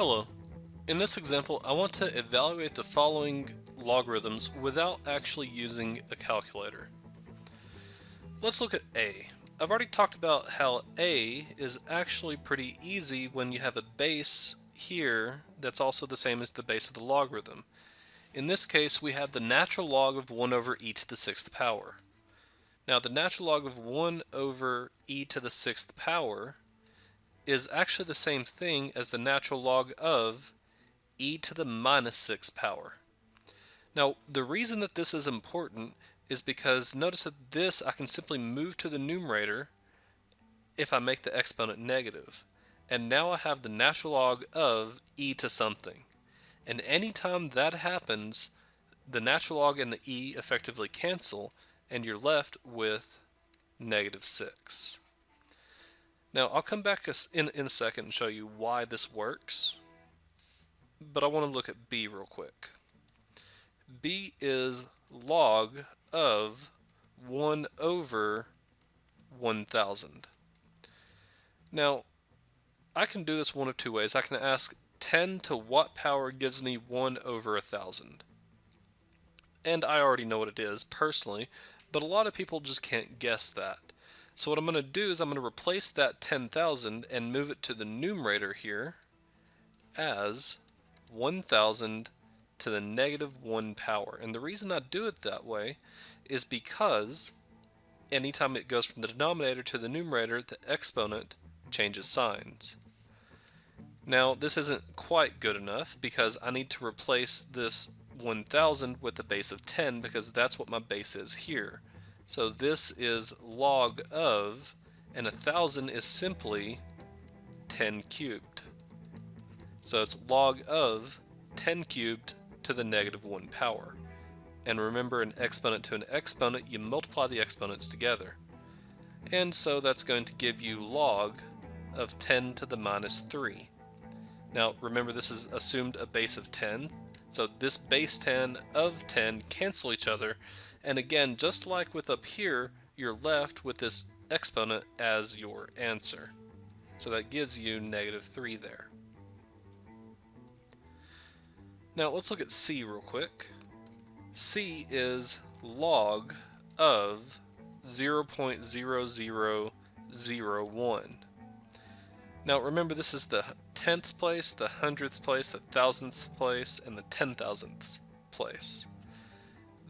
Hello. In this example, I want to evaluate the following logarithms without actually using a calculator. Let's look at A. I've already talked about how A is actually pretty easy when you have a base here that's also the same as the base of the logarithm. In this case, we have the natural log of 1 over e to the 6th power. Now, the natural log of 1 over e to the 6th power is actually the same thing as the natural log of e to the minus 6th power. Now, the reason that this is important is because notice that this I can simply move to the numerator if I make the exponent negative. And now I have the natural log of e to something. And anytime that happens, the natural log and the e effectively cancel, and you're left with negative 6. Now, I'll come back in a second and show you why this works, but I want to look at B real quick. B is log of 1 over 1,000. Now, I can do this one of two ways. I can ask 10 to what power gives me 1 over 1,000. And I already know what it is personally, but a lot of people just can't guess that. So what I'm going to do is I'm going to replace that 10,000 and move it to the numerator here as 1,000 to the negative 1 power. And the reason I do it that way is because anytime it goes from the denominator to the numerator, the exponent changes signs. Now, this isn't quite good enough because I need to replace this 1,000 with the base of 10 because that's what my base is here. So this is log of, and 1,000 is simply 10 cubed. So it's log of 10 cubed to the negative 1 power. And remember, an exponent to an exponent, you multiply the exponents together. And so that's going to give you log of 10 to the minus 3. Now remember, this is assumed a base of 10, so this base 10 of 10 cancel each other, and again, just like with up here, you're left with this exponent as your answer. So that gives you negative 3 there. Now let's look at C real quick. C is log of 0.0001. Now remember, this is the 10th place, the 100th place, the 1000th place, and the 10,000th place.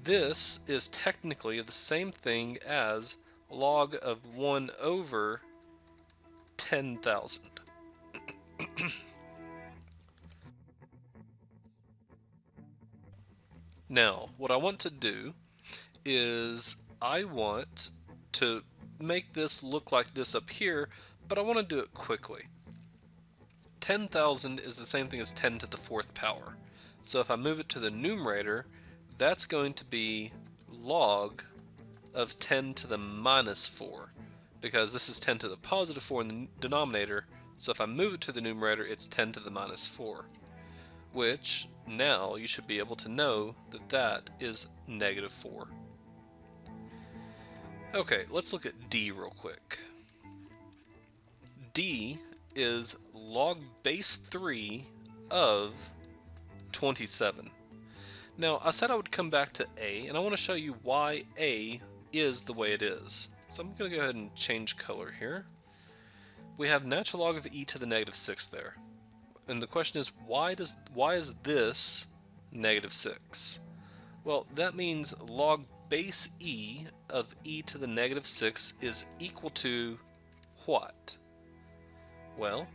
This is technically the same thing as log of 1 over 10,000. Now, what I want to do is I want to make this look like this up here, but I want to do it quickly. 10,000 is the same thing as 10 to the 4th power. So if I move it to the numerator, that's going to be log of 10 to the minus 4, because this is 10 to the positive 4 in the denominator, so if I move it to the numerator, it's 10 to the minus 4, which now you should be able to know that that is negative 4. Okay, let's look at D real quick. D is log base 3 of 27. Now, I said I would come back to A, and I want to show you why A is the way it is. So I'm going to go ahead and change color here. We have natural log of e to the negative 6 there. And the question is, why is this negative 6? Well, that means log base e of e to the negative 6 is equal to what? Well,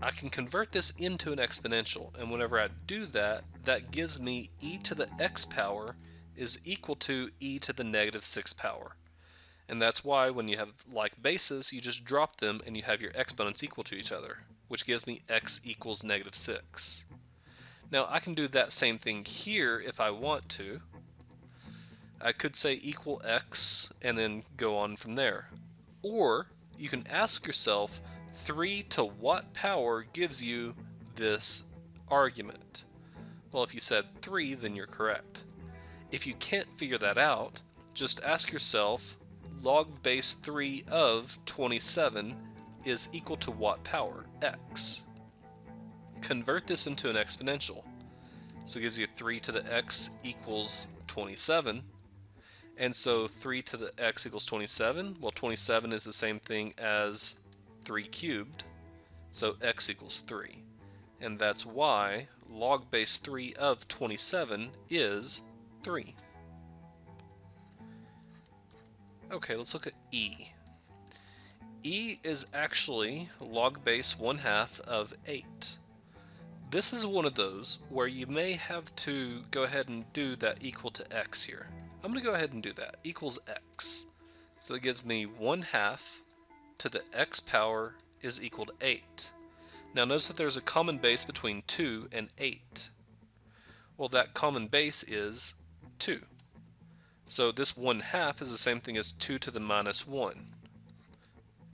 I can convert this into an exponential, and whenever I do that, that gives me e to the x power is equal to e to the negative 6 power. And that's why when you have like bases, you just drop them and you have your exponents equal to each other, which gives me x equals negative 6. Now I can do that same thing here if I want to. I could say equal x and then go on from there. Or you can ask yourself, 3 to what power gives you this argument? Well, if you said 3, then you're correct. If you can't figure that out, just ask yourself, log base 3 of 27 is equal to what power? X. convert this into an exponential. So it gives you 3 to the x equals 27. And so 3 to the x equals 27. Well, 27 is the same thing as 3 cubed. So x equals 3. And that's why log base 3 of 27 is 3. Okay, let's look at e. E is actually log base 1/2 of 8. This is one of those where you may have to go ahead and do that equal to x here. I'm going to go ahead and do that. Equals x. So that gives me 1/2 to the x power is equal to 8. Now notice that there's a common base between 2 and 8. Well, that common base is 2. So this 1/2 is the same thing as 2 to the minus 1,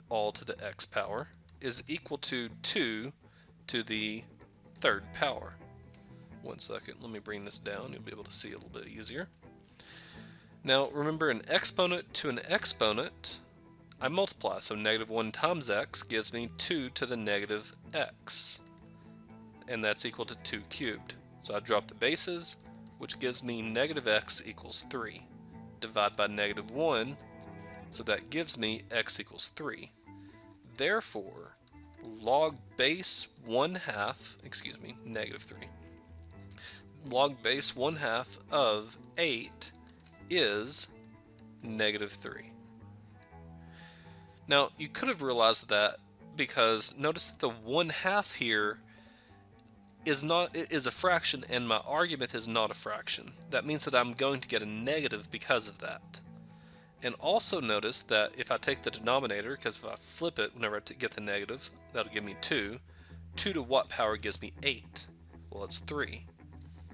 all to the x power, is equal to 2 to the third power. One second, let me bring this down. You'll be able to see a little bit easier. Now remember, an exponent to an exponent, I multiply. So -1 times x gives me 2 to the negative x. And that's equal to 2 cubed. So I drop the bases, which gives me -x equals 3. Divide by -1, so that gives me x equals 3. Therefore, log base 1/2, -3. Log base 1/2 of 8 is -3. Now, you could have realized that because notice that the 1/2 here is a fraction, and my argument is not a fraction. That means that I'm going to get a negative because of that. And also notice that if I take the denominator, because if I flip it whenever I get the negative, that'll give me 2. 2 to what power gives me 8? Well, it's 3.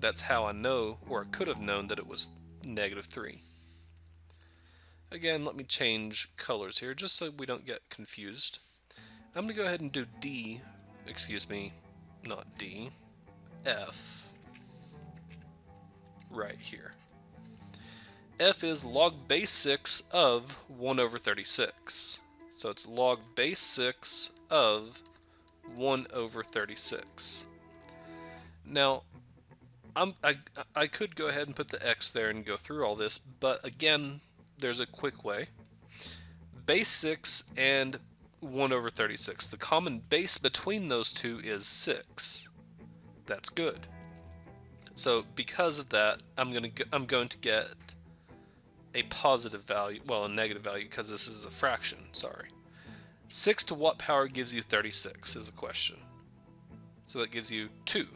That's how I know, or I could have known, that it was -3. Again, let me change colors here just so we don't get confused. I'm going to go ahead and do F right here. F is log base 6 of 1/36. So it's log base 6 of 1/36. Now, I could go ahead and put the x there and go through all this, but again, there's a quick way. Base 6 and 1/36. The common base between those two is 6. That's good. So because of that, I'm going to get a positive value, well, a negative value, because this is a fraction, sorry. 6 to what power gives you 36 is a question. So that gives you 2.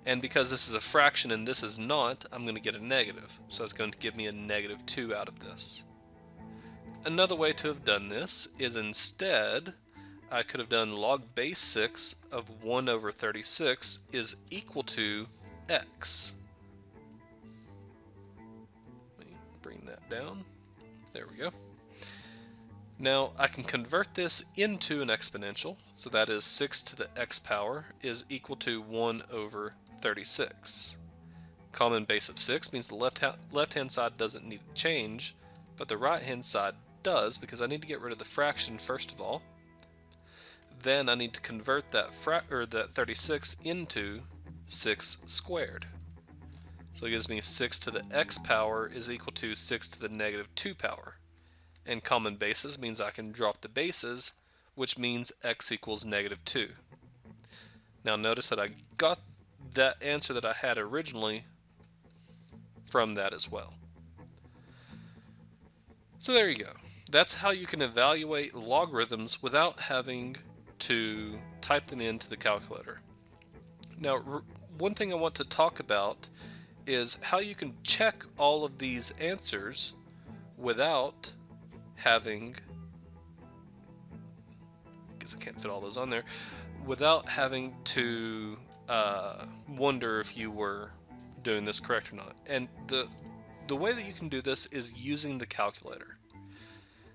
And because this is a fraction and this is not, I'm going to get a negative. So it's going to give me a -2 out of this. Another way to have done this is instead, I could have done log base 6 of 1/36 is equal to x. Let me bring that down. There we go. Now I can convert this into an exponential, so that is 6 to the x power is equal to 1/36. Common base of 6 means the left-hand side doesn't need to change, but the right-hand side does, because I need to get rid of the fraction first of all. Then I need to convert that 36 into 6 squared. So it gives me 6 to the x power is equal to 6 to the -2 power. And common bases means I can drop the bases, which means x equals -2. Now notice that I got that answer that I had originally from that as well. So there you go. That's how you can evaluate logarithms without having to type them into the calculator. Now, one thing I want to talk about is how you can check all of these answers without having, I guess I can't fit all those on there, without having to wonder if you were doing this correct or not. And the way that you can do this is using the calculator.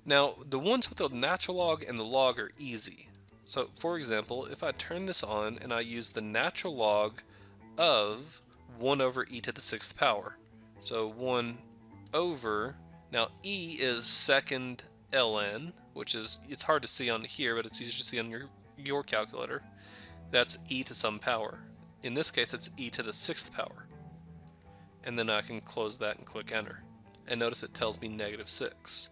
Now, the ones with the natural log and the log are easy. So, for example, if I turn this on and I use the natural log of 1/e to the 6th power. So 1 over, now e is second ln, which is, it's hard to see on here, but it's easier to see on your calculator. that's e to some power. In this case, it's e to the 6th power. And then I can close that and click enter. And notice it tells me -6.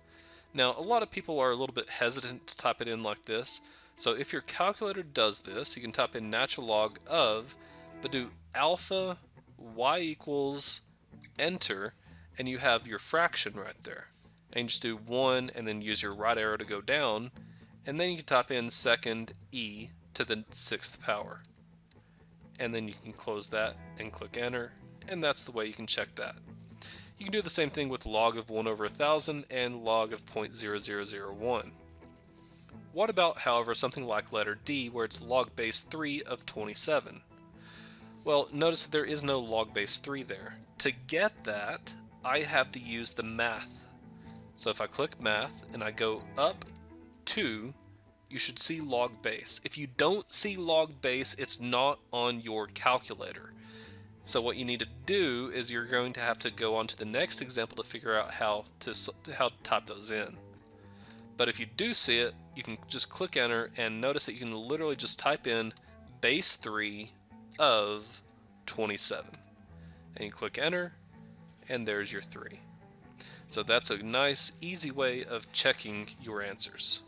Now, a lot of people are a little bit hesitant to type it in like this. So if your calculator does this, you can type in natural log of, but do alpha y equals enter, and you have your fraction right there. And you just do 1 and then use your right arrow to go down, and then you can type in second e to the 6th power. And then you can close that and click enter, and that's the way you can check that. You can do the same thing with log of 1 over 1,000 and log of 0.0001. What about, however, something like letter D, where it's log base 3 of 27? Well, notice that there is no log base 3 there. To get that, I have to use the math. So if I click math and I go up 2, you should see log base. If you don't see log base, it's not on your calculator. So what you need to do is you're going to have to go on to the next example to figure out how to type those in. But if you do see it, you can just click enter and notice that you can literally just type in base 3 of 27. And you click enter, and there's your 3. So that's a nice, easy way of checking your answers.